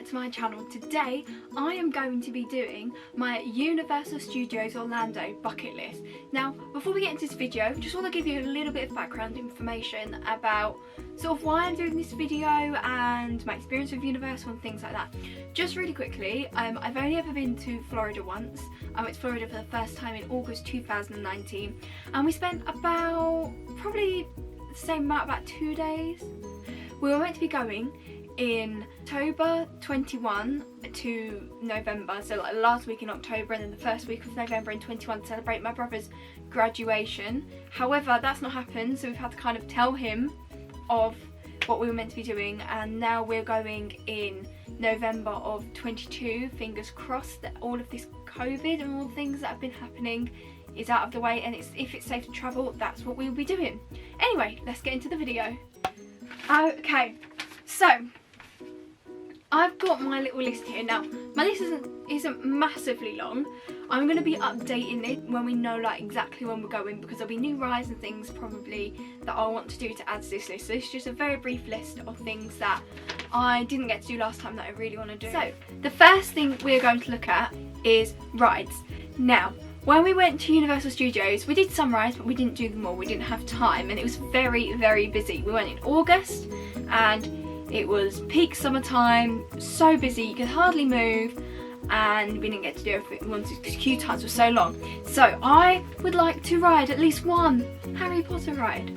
to my channel. Today I am going to be doing my Universal Studios Orlando bucket list. Now before we get into this video, I just want to give you a little bit of background information about sort of why I'm doing this video and my experience with Universal and things like that. Just really quickly, I've only ever been to Florida once. I went to Florida for the first time in August 2019 and we spent about probably the same amount, about 2 days. We were meant to be going in October 21 to November, so like the last week in October and then the first week of November in 21 to celebrate my brother's graduation. However, that's not happened, so we've had to kind of tell him of what we were meant to be doing, and now we're going in November of 22. Fingers crossed that all of this COVID and all the things that have been happening is out of the way, and if it's safe to travel, that's what we'll be doing. Anyway, let's get into the video. Okay, so I've got my little list here. Now my list isn't massively long. I'm going to be updating it when we know like exactly when we're going, because there'll be new rides and things probably that I want to do to add to this list. So it's just a very brief list of things that I didn't get to do last time that I really want to do. So the first thing we're going to look at is rides. Now when we went to Universal Studios, we did some rides, but we didn't do them all. We didn't have time, and it was very, very busy. We went in August, and it was peak summertime, so busy, you could hardly move, and we didn't get to do everything we wanted because queue times were so long. So I would like to ride at least one Harry Potter ride.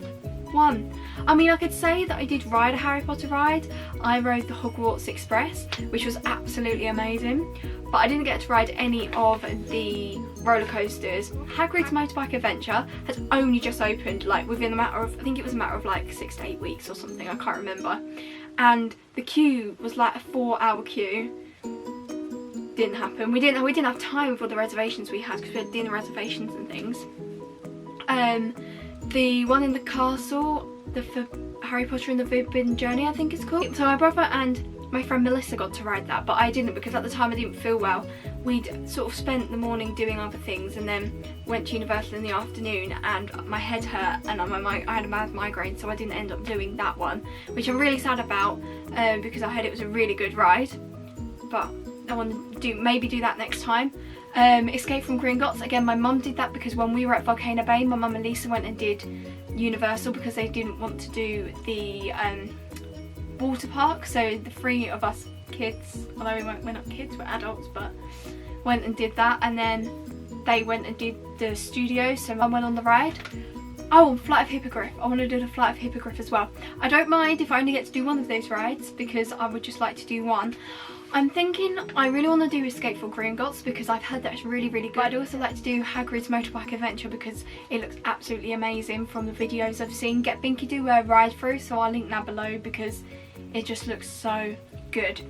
One. I mean, I could say that I did ride a Harry Potter ride. I rode the Hogwarts Express, which was absolutely amazing, but I didn't get to ride any of the roller coasters. Hagrid's Motorbike Adventure has only just opened, like within a matter of, I think it was a matter of like 6 to 8 weeks or something, I can't remember. And the queue was like a 4-hour queue. Didn't happen. We didn't have time with all the reservations we had because we had dinner reservations and things. The one in the castle, for Harry Potter and the Forbidden Journey, I think it's called. So my brother and my friend Melissa got to ride that, but I didn't because at the time I didn't feel well. We'd sort of spent the morning doing other things and then went to Universal in the afternoon, and my head hurt and I had a bad migraine, so I didn't end up doing that one, which I'm really sad about because I heard it was a really good ride, but I want to maybe do that next time. Escape from Gringotts, again my mum did that because when we were at Volcano Bay, my mum and Lisa went and did Universal because they didn't want to do the water park. So the 3 of us kids, although we're not kids, we're adults, but went and did that, and then they went and did the studio, so Mum went on the ride. Oh, Flight of Hippogriff. I want to do the Flight of Hippogriff as well. I don't mind if I only get to do one of those rides because I would just like to do one. I'm thinking I really want to do Escape from Gringotts because I've heard that's really, really good. I'd also like to do Hagrid's Motorbike Adventure because it looks absolutely amazing from the videos I've seen. Get Binky do a ride through, so I'll link that below because it just looks so good.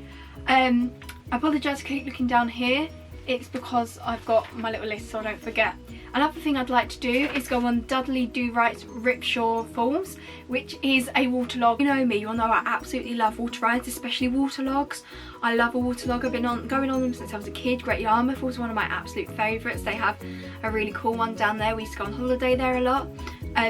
I apologise, I keep looking down here. It's because I've got my little list so I don't forget. Another thing I'd like to do is go on Dudley Do Right's Ripshaw Falls, which is a waterlog. You know me, you'll know I absolutely love water rides, especially waterlogs. I love a waterlog. I've been going on them since I was a kid. Great Yarmouth was one of my absolute favourites. They have a really cool one down there. We used to go on holiday there a lot.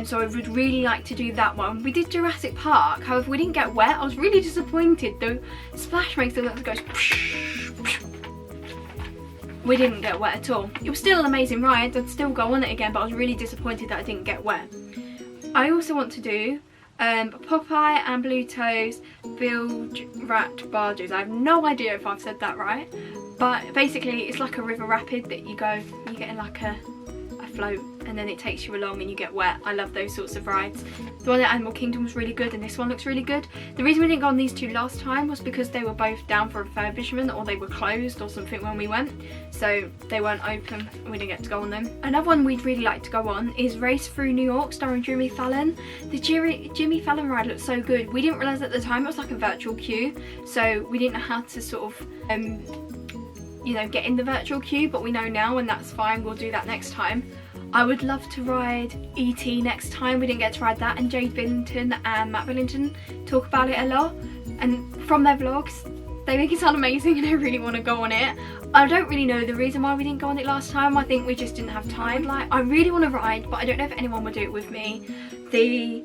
So I would really like to do that one. We did Jurassic Park, however we didn't get wet. I was really disappointed. The splash makes it look like it goes. We didn't get wet at all. It was still an amazing ride. I'd still go on it again, but I was really disappointed that I didn't get wet. I also want to do Popeye and Bluto's Bilge Rat Barges. I have no idea if I've said that right, but basically it's like a river rapid that you get in like a float and then it takes you along and you get wet. I love those sorts of rides. The one at Animal Kingdom was really good and this one looks really good. The reason we didn't go on these 2 last time was because they were both down for refurbishment or they were closed or something when we went, so they weren't open and we didn't get to go on them. Another one we'd really like to go on is Race Through New York starring Jimmy Fallon. The Jimmy Fallon ride looked so good. We didn't realise at the time it was like a virtual queue, so we didn't know how to sort of you know, get in the virtual queue, but we know now and that's fine. We'll do that next time. I would love to ride E.T. next time. We didn't get to ride that, and Jade Billington and Matt Billington talk about it a lot, and from their vlogs they make it sound amazing and I really want to go on it. I don't really know the reason why we didn't go on it last time. I think we just didn't have time. Like, I really want to ride, but I don't know if anyone would do it with me. The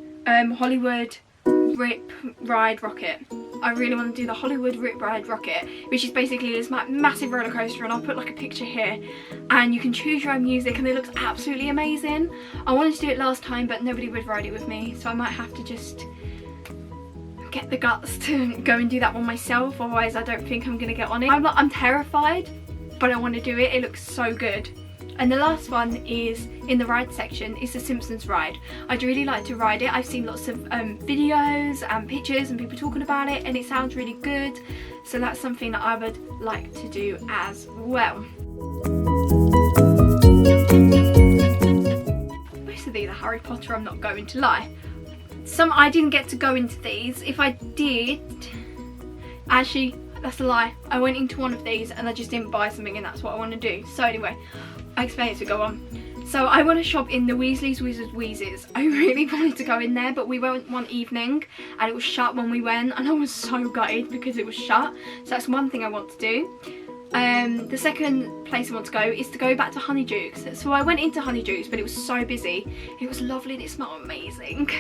Hollywood Rip Ride Rocket. I really want to do the Hollywood Riptide Rocket, which is basically this massive roller coaster, and I'll put like a picture here, and you can choose your own music, and it looks absolutely amazing. I wanted to do it last time, but nobody would ride it with me, so I might have to just get the guts to go and do that one myself, otherwise I don't think I'm gonna get on it. I'm terrified, but I want to do it. It looks so good. And the last one is in the ride section, is the Simpsons ride. I'd really like to ride it. I've seen lots of videos and pictures and people talking about it, and it sounds really good. So that's something that I would like to do as well. Most of these are Harry Potter, I'm not going to lie. Some I didn't get to go into these. If I did, actually, that's a lie. I went into one of these and I just didn't buy something, and that's what I want to do. So anyway, I explain it to go on. So I want to shop in the Weasley's Wizards Wheezes. I really wanted to go in there, but we went one evening and it was shut when we went, and I was so gutted because it was shut. So that's one thing I want to do. The second place I want to go is to go back to Honeydukes. So I went into Honeydukes, but it was so busy. It was lovely and it smelled amazing.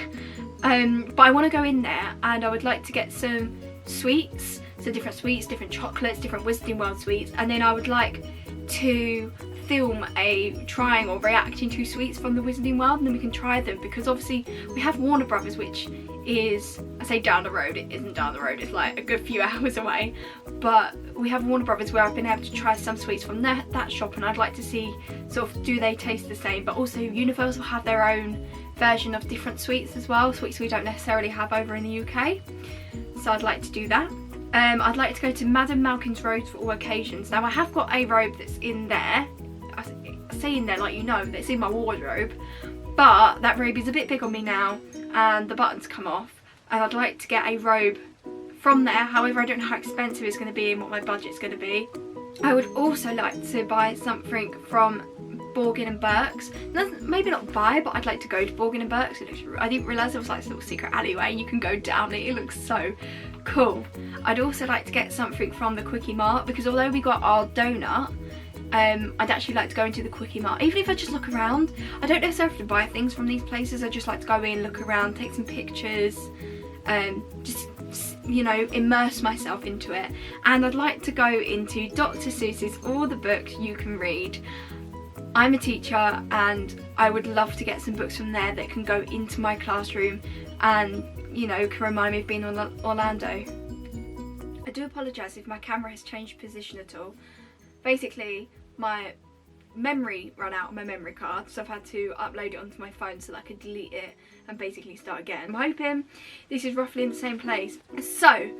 But I want to go in there, and I would like to get some sweets. So different sweets, different chocolates, different Wizarding World sweets, and then I would like to film a trying or reacting to sweets from the Wizarding World, and then we can try them, because obviously we have Warner Brothers, which is, I say down the road, it isn't down the road, it's like a good few hours away, but we have Warner Brothers where I've been able to try some sweets from that shop, and I'd like to see sort of do they taste the same. But also Universal have their own version of different sweets as well, sweets we don't necessarily have over in the UK, so I'd like to do that. I'd like to go to Madame Malkin's robes for all occasions. Now I have got a robe that's in there, I say in there like you know, that's in my wardrobe, but that robe is a bit big on me now and the buttons come off, and I'd like to get a robe from there. However, I don't know how expensive it's going to be and what my budget's going to be. I would also like to buy something from Borgin and Burke's. Maybe not buy, but I'd like to go to Borgin and Burke's. I didn't realise there was like this little secret alleyway and you can go down it. It looks so cool. I'd also like to get something from the Quickie Mart, because although we got our donut, I'd actually like to go into the Quickie Mart. Even if I just look around, I don't necessarily have to buy things from these places. I just like to go in, look around, take some pictures, just, you know, immerse myself into it. And I'd like to go into Dr. Seuss's All the Books You Can Read. I'm a teacher and I would love to get some books from there that can go into my classroom and, you know, can remind me of being in Orlando. I do apologise if my camera has changed position at all. Basically, my memory ran out on my memory card, so I've had to upload it onto my phone so that I could delete it and basically start again. I'm hoping this is roughly in the same place. So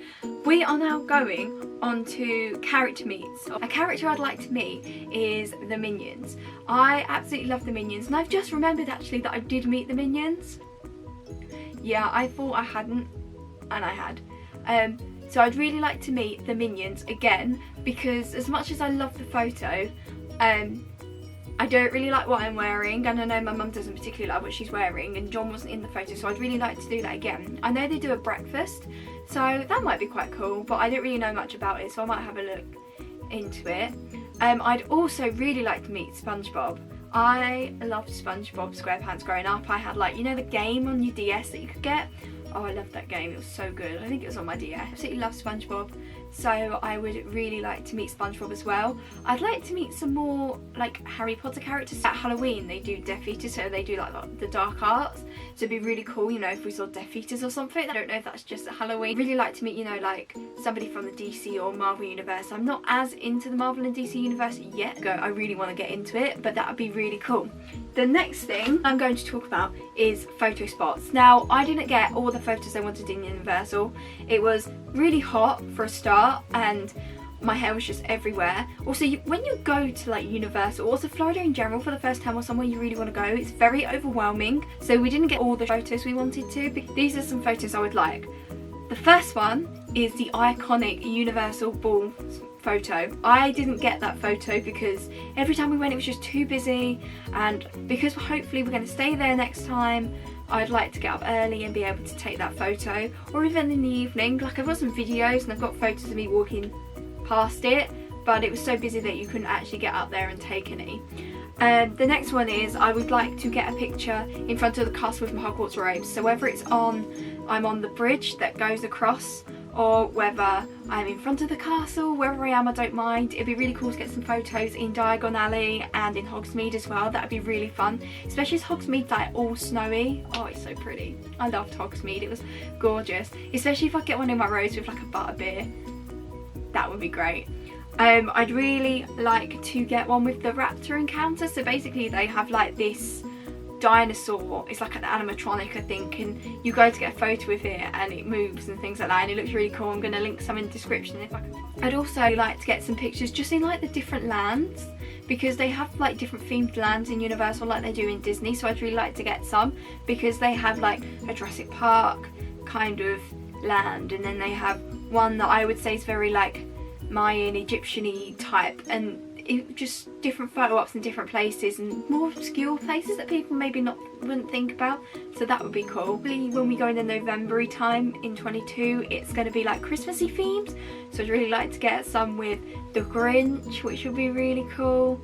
we are now going on to character meets. A character I'd like to meet is the Minions. I absolutely love the Minions, and I've just remembered actually that I did meet the Minions. Yeah, I thought I hadn't, and I had. So I'd really like to meet the Minions again, because as much as I love the photo, I don't really like what I'm wearing, and I know my mum doesn't particularly like what she's wearing, and John wasn't in the photo, so I'd really like to do that again. I know they do a breakfast, so that might be quite cool, but I don't really know much about it, so I might have a look into it. I'd also really like to meet SpongeBob. I loved SpongeBob SquarePants growing up. I had, like, you know, the game on your DS that you could get? Oh, I loved that game, it was so good. I think it was on my DS. I absolutely love SpongeBob, so I would really like to meet SpongeBob as well. I'd like to meet some more like Harry Potter characters. At Halloween they do Death Eaters, so they do like the dark arts, so it'd be really cool, you know, if we saw Death Eaters or something. I don't know if that's just at Halloween. I'd really like to meet, you know, like somebody from the DC or Marvel universe. I'm not as into the Marvel and DC universe yet. I really want to get into it, but that would be really cool. The next thing I'm going to talk about is photo spots. Now, I didn't get all the photos I wanted in Universal. It was really hot for a start, and my hair was just everywhere. Also, when you go to like Universal, or to Florida in general for the first time, or somewhere you really want to go, it's very overwhelming. So we didn't get all the photos we wanted to, but these are some photos I would like. The first one is the iconic Universal Ball photo. I didn't get that photo because every time we went it was just too busy, and because hopefully we're going to stay there next time, I'd like to get up early and be able to take that photo, or even in the evening. Like, I've got some videos and I've got photos of me walking past it, but it was so busy that you couldn't actually get up there and take any. The next one is I would like to get a picture in front of the castle with my Hogwarts robes. So whether it's I'm on the bridge that goes across, or whether I'm in front of the castle. Wherever I am, I don't mind. It'd be really cool to get some photos in Diagon Alley and in Hogsmeade as well. That'd be really fun, especially as Hogsmeade's like all snowy. Oh, it's so pretty. I loved Hogsmeade, it was gorgeous, especially if I get one in my rose with like a butterbeer. That would be great. I'd really like to get one with the raptor encounter. So basically they have like this dinosaur, it's like an animatronic I think, and you go to get a photo with it and it moves and things like that, and it looks really cool. I'm going to link some in the description if I can. I'd also like to get some pictures just in like the different lands, because they have like different themed lands in Universal like they do in Disney, so I'd really like to get some, because they have like a Jurassic Park kind of land, and then they have one that I would say is very like Mayan, Egyptian-y type, and just different photo ops in different places and more obscure places that people maybe wouldn't think about, so that would be cool. When we go in the November-y time in 22, it's going to be like Christmassy themes, so I'd really like to get some with the Grinch, which would be really cool.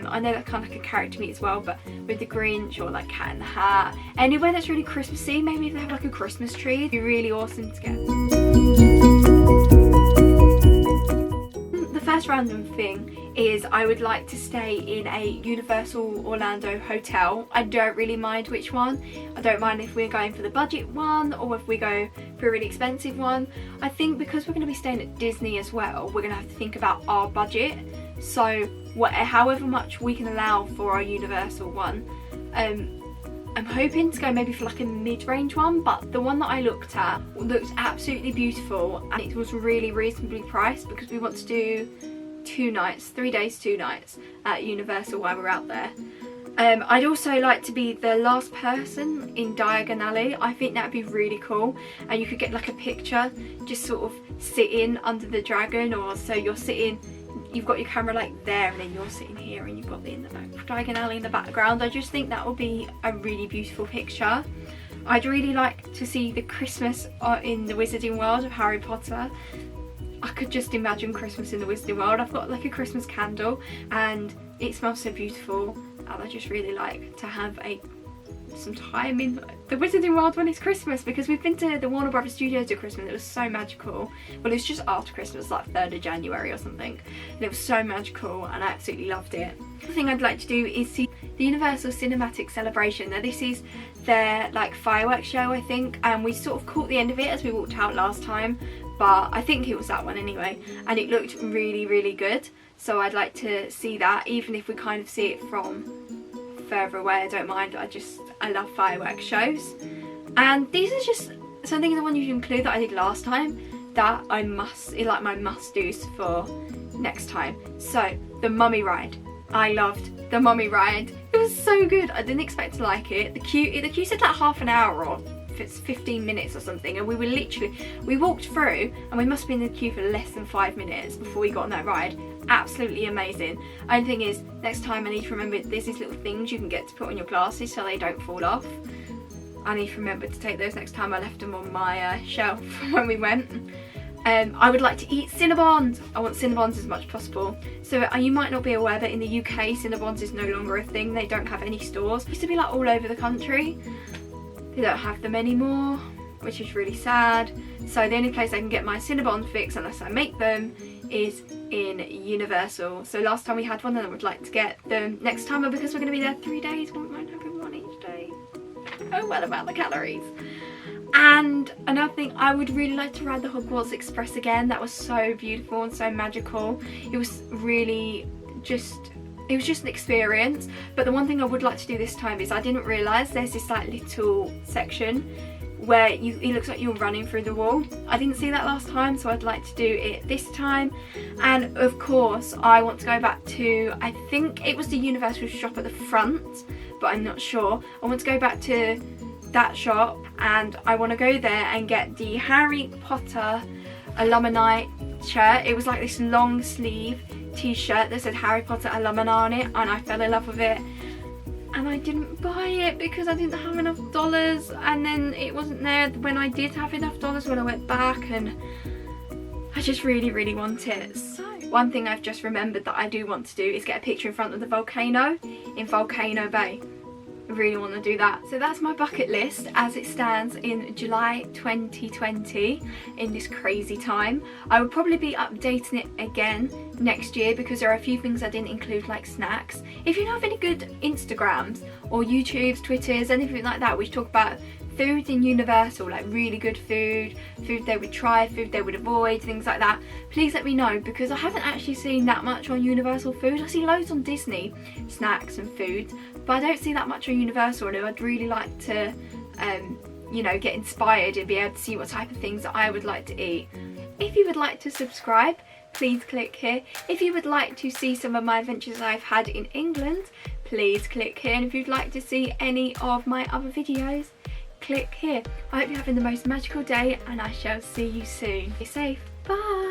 I know that's kind of like a character meet as well, but with the Grinch or like Cat in the Hat, anywhere that's really Christmassy. Maybe if they have like a Christmas tree, it'd be really awesome to get. The first random thing is I would like to stay in a Universal Orlando hotel. I don't really mind which one. I don't mind if we're going for the budget one or if we go for a really expensive one. I think because we're going to be staying at Disney as well, we're going to have to think about our budget. So however much we can allow for our Universal one, I'm hoping to go maybe for like a mid-range one, but the one that I looked at looked absolutely beautiful and it was really reasonably priced, because we want to do 2 nights, 3 days, 2 nights at Universal while we're out there. I'd also like to be the last person in Diagon Alley. I think that would be really cool, and you could get like a picture just sort of sitting under the dragon, or so you're sitting, you've got your camera like there and then you're sitting here and you've got the Diagon Alley in the background. I just think that would be a really beautiful picture. I'd really like to see the Christmas in the Wizarding World of Harry Potter. I could just imagine Christmas in the Wizarding World. I've got like a Christmas candle and it smells so beautiful, and I just really like to have some time in the Wizarding World when it's Christmas, because we've been to the Warner Brothers Studios at Christmas. It was so magical. Well, it was just after Christmas, like 3rd of January or something, and it was so magical and I absolutely loved it. The thing I'd like to do is see the Universal Cinematic Celebration. Now this is their like fireworks show I think, and we sort of caught the end of it as we walked out last time, but I think it was that one anyway, and it looked really really good, so I'd like to see that, even if we kind of see it from further away. I don't mind. I love fireworks shows, and these are just some things I want you to include that I did last time that I must, like my must-dos for next time. So the Mummy ride, I loved the Mummy ride. It was so good. I didn't expect to like it. The queue said like half an hour or if it's 15 minutes or something, and we walked through and we must have been in the queue for less than 5 minutes before we got on that ride. Absolutely amazing. Only thing is, next time I need to remember there's these little things you can get to put on your glasses so they don't fall off. I need to remember to take those next time. I left them on my shelf when we went. I would like to eat Cinnabons. I want Cinnabons as much as possible. So you might not be aware that in the UK Cinnabons is no longer a thing. They don't have any stores. It used to be like all over the country. They don't have them anymore, which is really sad. So the only place I can get my Cinnabon fix, unless I make them, is in Universal. So last time we had one and I would like to get them next time, but because we're going to be there 3 days, we might have one each day. Oh well about the calories. And another thing, I would really like to ride the Hogwarts Express again. That was so beautiful and so magical. It was really just an experience. But the one thing I would like to do this time is, I didn't realise there's this like little section where it looks like you're running through the wall. I didn't see that last time, so I'd like to do it this time. And of course I want to go back to, I think it was the Universal shop at the front, but I'm not sure. I want to go back to that shop and I want to go there and get the Harry Potter alumni shirt. It was like this long sleeve t-shirt that said Harry Potter alumni on it, and I fell in love with it. And I didn't buy it because I didn't have enough dollars, and then it wasn't there when I did have enough dollars when I went back, and I just really really want it. So one thing I've just remembered that I do want to do is get a picture in front of the volcano in Volcano Bay. I really want to do that. So that's my bucket list as it stands in July 2020 in this crazy time. I will probably be updating it again next year because there are a few things I didn't include, like snacks. If you know of any good Instagrams or YouTubes, Twitters, anything like that which talk about food in Universal, like really good food they would try, food they would avoid, things like that, please let me know, because I haven't actually seen that much on Universal food. I see loads on Disney, snacks and food, but I don't see that much on Universal, and I'd really like to you know, get inspired and be able to see what type of things that I would like to eat. If you would like to subscribe, please click here. If you would like to see some of my adventures I've had in England, please click here. And if you'd like to see any of my other videos, click here. I hope you're having the most magical day, and I shall see you soon. Be safe. Bye.